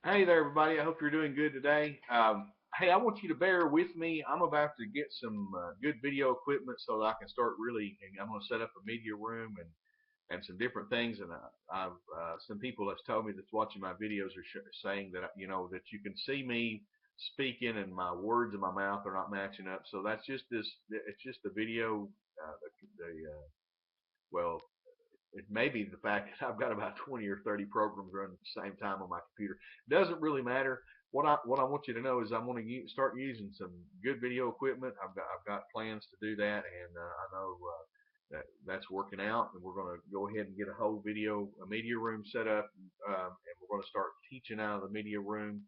Hey there, everybody. I hope you're doing good today. Hey, I want you to bear with me. I'm about to get some good video equipment so that I can start really. And I'm going to set up a media room and some different things. And I've some people have told me that's watching my videos are saying that that you can see me speaking and my words in my mouth are not matching up. So that's just this. It's just the video. The well, it may be the fact that I've got about 20 or 30 programs running at the same time on my computer. Doesn't really matter. What I want you to know is I want to start using some good video equipment. I've got plans to do that, and I know that's working out. And we're going to go ahead and get a media room set up, and we're going to start teaching out of the media room.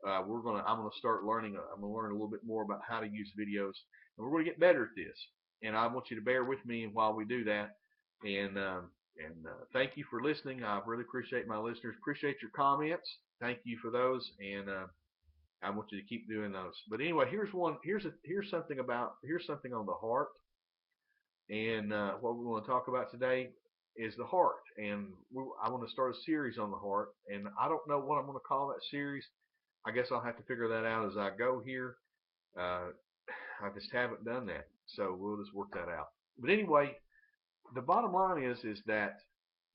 I'm going to start learning. I'm going to learn a little bit more about how to use videos, and we're going to get better at this. And I want you to bear with me while we do that. And thank you for listening. I really appreciate my listeners. Appreciate your comments. Thank you for those, and I want you to keep doing those. But anyway, here's one. Here's something on the heart, and what we want to talk about today is the heart. And I want to start a series on the heart, and I don't know what I'm going to call that series. I guess I'll have to figure that out as I go here. Uh, I just haven't done that, so we'll just work that out. But anyway, the bottom line is that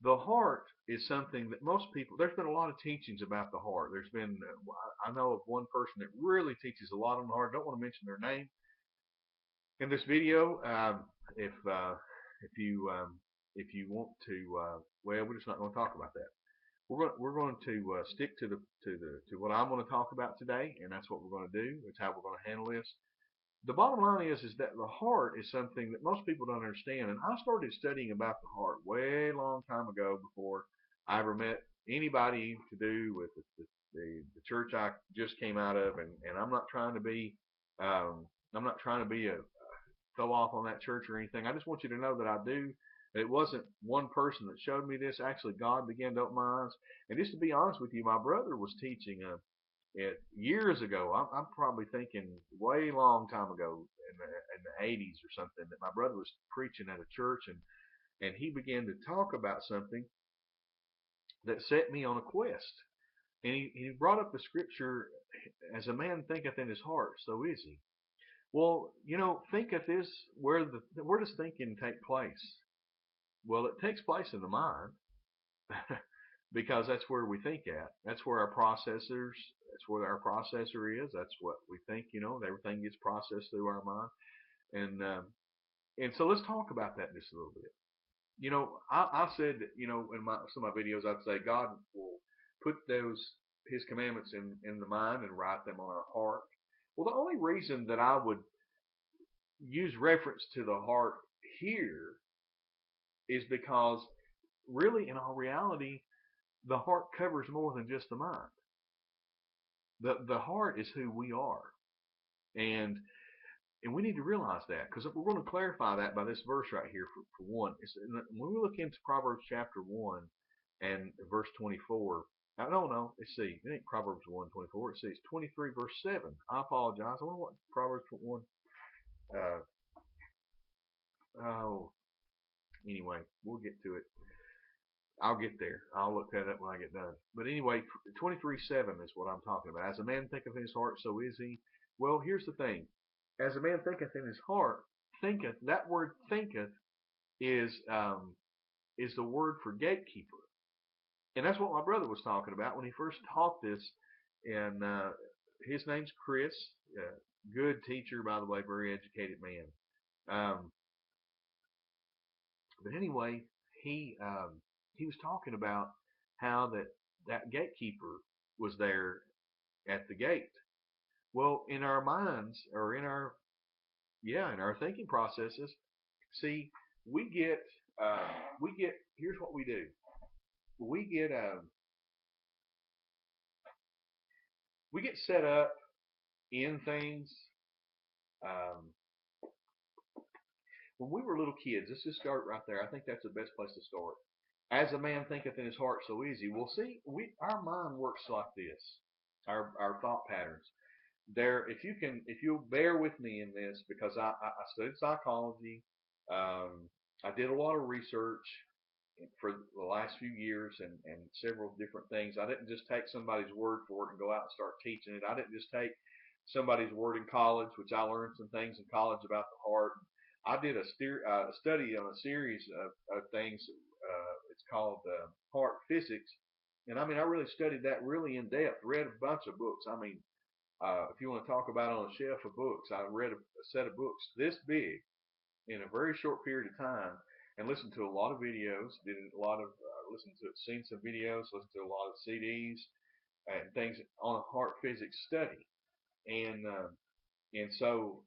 the heart is something that most people. There's been a lot of teachings about the heart. I know of one person that really teaches a lot on the heart. I don't want to mention their name in this video. If if you if you want to, well, we're just not going to talk about that. We're going to stick to what I'm going to talk about today, and that's what we're going to do. That's how we're going to handle this. The bottom line is that the heart is something that most people don't understand. And I started studying about the heart way long time ago before I ever met anybody to do with the church I just came out of. And I'm not trying to be a throw off on that church or anything. I just want you to know that I do. It wasn't one person that showed me this. Actually, God began to open my eyes. And just to be honest with you, my brother was teaching it years ago. I'm probably thinking way long time ago in the 80s or something that my brother was preaching at a church, and he began to talk about something that set me on a quest. And he brought up the scripture, as a man thinketh in his heart, so is he. Well, thinketh is where does thinking take place? Well, it takes place in the mind. Because that's where we think at. That's where our processors. That's where our processor is. That's what we think. Everything gets processed through our mind. And so let's talk about that just a little bit. I said that in some of my videos I'd say God will put those His commandments in the mind and write them on our heart. Well, the only reason that I would use reference to the heart here is because really, in all reality, the heart covers more than just the mind. The heart is who we are, and we need to realize that, because we're going to clarify that by this verse right here. For one, when we look into Proverbs chapter 1 and verse 24. No, let's see. It ain't Proverbs 1:24. It says 23 verse 7. I apologize. I wonder what Proverbs 1. Uh, oh, anyway, we'll get to it. I'll get there. I'll look that up when I get done. But anyway, 23:7 is what I'm talking about. As a man thinketh in his heart, so is he. Well, here's the thing. As a man thinketh in his heart, thinketh. That word thinketh is the word for gatekeeper, and that's what my brother was talking about when he first taught this. And his name's Chris. Good teacher, by the way, very educated man. Um, but anyway, he was talking about how that gatekeeper was there at the gate. Well, in our minds, or in our thinking processes, see, we get we get. Here's what we do. We get we get set up in things. Um, when we were little kids, let's just start right there. I think that's the best place to start. As a man thinketh in his heart, so is he. Well, see, our mind works like this. Our thought patterns. If you'll bear with me in this, because I studied psychology. I did a lot of research. for the last few years, and several different things. I didn't just take somebody's word for it and go out and start teaching it. I didn't just take somebody's word in college, which I learned some things in college about the heart. I did a study on a series of things. It's called heart physics, and I mean I really studied that really in depth. Read a bunch of books. I mean, if you want to talk about on a shelf of books, I read a set of books this big in a very short period of time, and listened to a lot of videos. Did a lot of listened to seen some videos, listened to a lot of CDs and things on a heart physics study. And so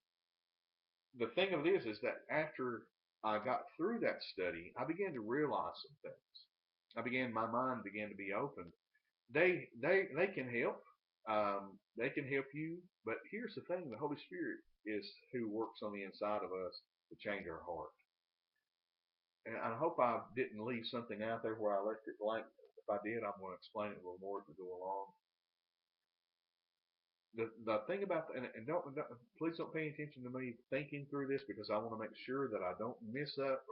the thing of it is that after I got through that study, I began to realize some things. My mind began to be opened. They can help. They can help you. But here's the thing: the Holy Spirit is who works on the inside of us to change our heart. And I hope I didn't leave something out there where I left it blank. If I did, I'm going to explain it a little more as we go along. The thing about and don't please don't pay attention to me thinking through this, because I want to make sure that I don't mess up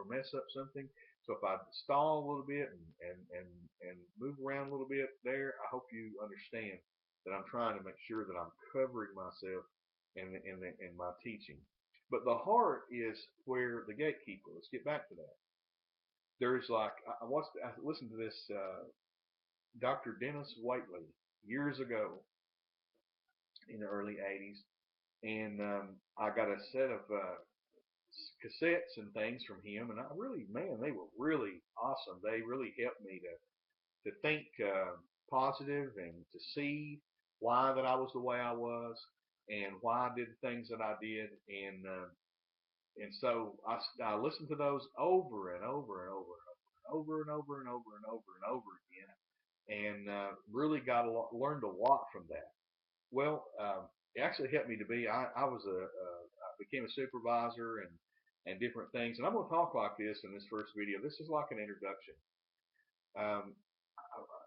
something. So if I stall a little bit and move around a little bit there, I hope you understand that I'm trying to make sure that I'm covering myself in my teaching. But the heart is where the gatekeeper. Let's get back to that. There's like I listened to this Dr. Dennis Waitley years ago in the early '80s, and I got a set of cassettes and things from him, and I really, man, they were really awesome. They really helped me to think positive and to see why that I was the way I was and why I did the things that I did, and so I listened to those over and over and over and over and over and over and over and over again, and really learned a lot from that. Well, it actually helped me to be. I became a supervisor and different things. And I'm going to talk like this in this first video. This is like an introduction. Um,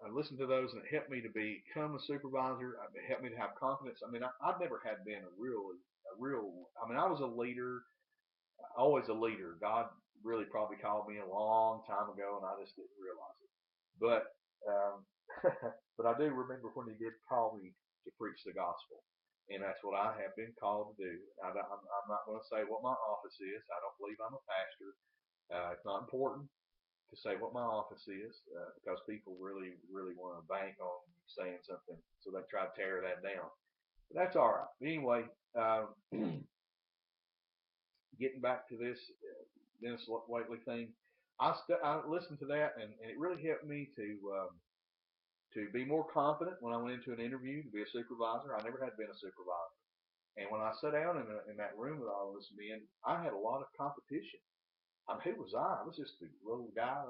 I listened to those, and it helped me to become a supervisor. It helped me to have confidence. I mean, I've never had been a real. I mean, I was a leader, always a leader. God really probably called me a long time ago, and I just didn't realize it. But um, but I do remember when He did call me to preach the gospel, and that's what I have been called to do. I'm not going to say what my office is. I don't believe I'm a pastor. It's not important to say what my office is, because people really want to bank on you saying something, so they try to tear that down. But that's all right. Anyway, getting back to this Dennis Waitley thing, I listened to that, and it really helped me to be more confident when I went into an interview to be a supervisor. I never had been a supervisor, and when I sat down in that room with all those men, I had a lot of competition. I mean, who was I? I was just a little guy,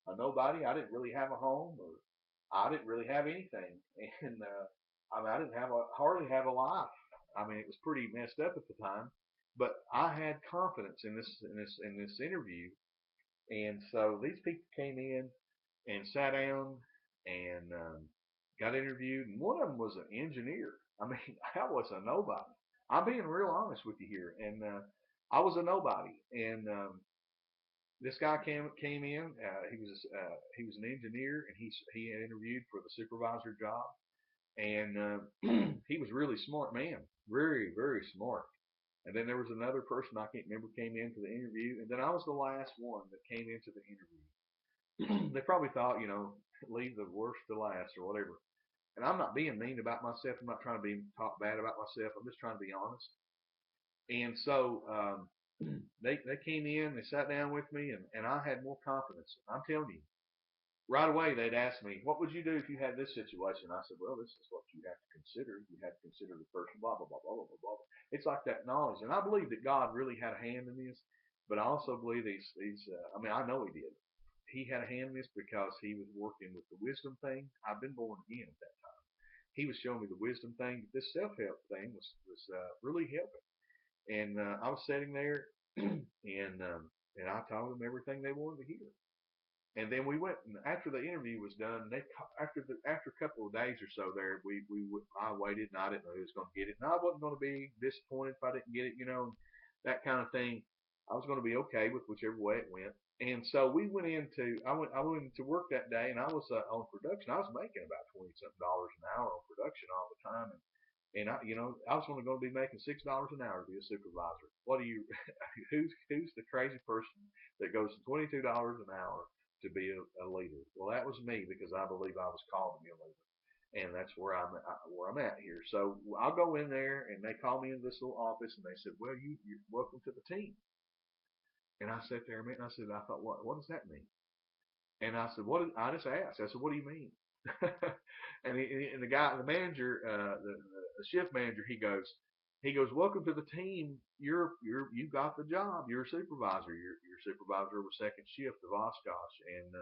a nobody. I didn't really have a home, or I didn't really have anything, and I mean, I didn't hardly have a life. I mean, it was pretty messed up at the time, but I had confidence in this interview, and so these people came in and sat down and got interviewed, and one of them was an engineer. I mean, I was a nobody. I'm being real honest with you here, and I was a nobody, and this guy came in. He was an engineer, and he had interviewed for the supervisor job, and he was really smart man, very smart. And then there was another person I can't remember came in for the interview, and then I was the last one that came into the interview. They probably thought, leave the worst to last or whatever. And I'm not being mean about myself. I'm not trying to be talk bad about myself. I'm just trying to be honest. And so they came in, they sat down with me, and I had more confidence. I'm telling you, right away they'd ask me, "What would you do if you had this situation?" I said, "Well, this is what you have to consider. You have to consider the person, blah blah blah blah blah blah." It's like that knowledge, and I believe that God really had a hand in this, but I also believe these. I mean, I know He did. He had a hand in this because He was working with the wisdom thing. I've been born again at that time. He was showing me the wisdom thing. This self help thing was really helping. And I was sitting there, and I told them everything they wanted to hear. And then we went, and after the interview was done, after a couple of days or so there, I waited, and I didn't know who was going to get it, and I wasn't going to be disappointed if I didn't get it, that kind of thing. I was going to be okay with whichever way it went. And so I went into work that day, and I was on production. I was making about 20 something dollars an hour on production all the time, and I was only going to be making $6 an hour to be a supervisor. What do you? Who's the crazy person that goes to $22 an hour to be a leader? Well, that was me because I believe I was called to be a leader, and that's where I'm at here. So I'll go in there, and they call me into this little office, and they said, "Well, you're welcome to the team." And I sat there a minute, and I thought, what does that mean? And I said, what? I just asked. I said, what do you mean? And the guy, the manager, the shift manager, he goes, welcome to the team. You got the job. You're a supervisor. You're supervisor of a second shift of Oshkosh. And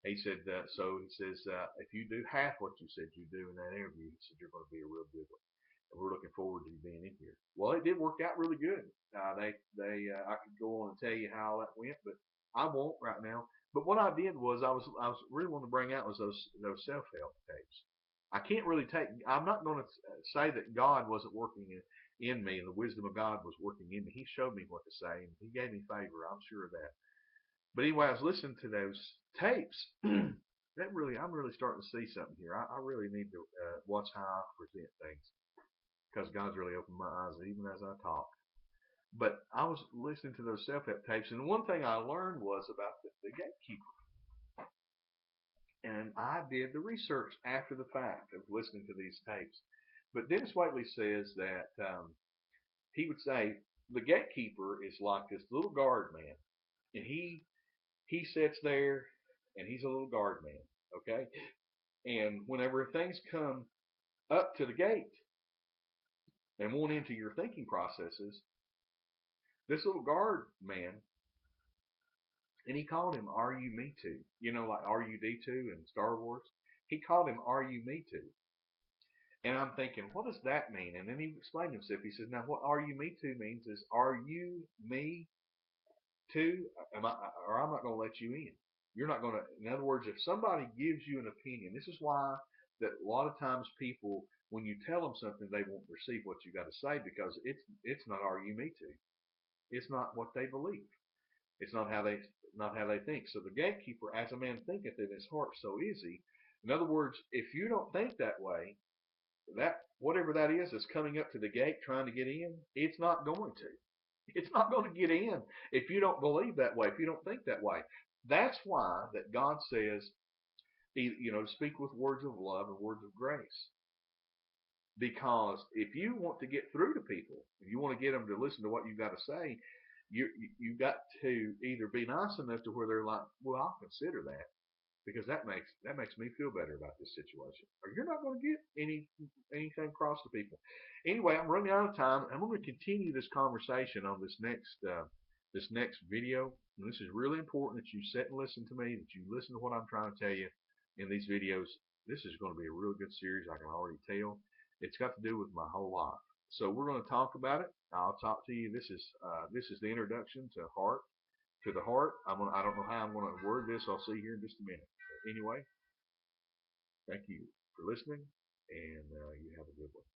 he said, so he says, if you do half what you said you do in that interview, he said you're going to be a real good one. And we're looking forward to you being in here. Well, it did work out really good. I could go on and tell you how that went, but I won't right now. But what I did was I was really wanting to bring out was those self help tapes. I can't really take. I'm not going to say that God wasn't working in me and the wisdom of God was working in me. He showed me what to say and He gave me favor. I'm sure of that. But anyway, I was listening to those tapes. I'm really starting to see something here. I really need to watch how I present things because God's really opened my eyes even as I talk. But I was listening to those self help tapes, and one thing I learned was about the gatekeeper. And I did the research after the fact of listening to these tapes. But Dennis Waitley says that he would say the gatekeeper is like this little guard man, and he sits there, and he's a little guard man, okay. And whenever things come up to the gate and want into your thinking processes, this little guard man, and he called him RU-Me-Too. Like RU-D2 in Star Wars. He called him RU-Me-Too. And I'm thinking, what does that mean? And then he explained himself. He says, now what RU-Me-Too means is, are you me too? Or I'm not going to let you in. You're not going to, in other words, if somebody gives you an opinion, this is why that a lot of times people, when you tell them something, they won't receive what you got to say because it's not RU-Me-Too. It's not what they believe. It's not how they think. So the gatekeeper, as a man thinketh in his heart, so is he. In other words, if you don't think that way, that whatever that is that's coming up to the gate trying to get in, it's not going to. It's not going to get in if you don't believe that way, if you don't think that way. That's why that God says, speak with words of love and words of grace. Because if you want to get through to people, if you want to get them to listen to what you've got to say, you've got to either be nice enough to where they're like, well, I'll consider that because that makes me feel better about this situation. Or you're not going to get anything across to people. Anyway, I'm running out of time. I'm going to continue this conversation on this next video. And this is really important that you sit and listen to me, that you listen to what I'm trying to tell you in these videos. This is going to be a real good series. I can already tell. It's got to do with my whole life. So we're going to talk about it. I'll talk to you. This is the introduction to the heart. I don't know how I'm going to word this. I'll see here in just a minute. But anyway, thank you for listening, and you have a good one.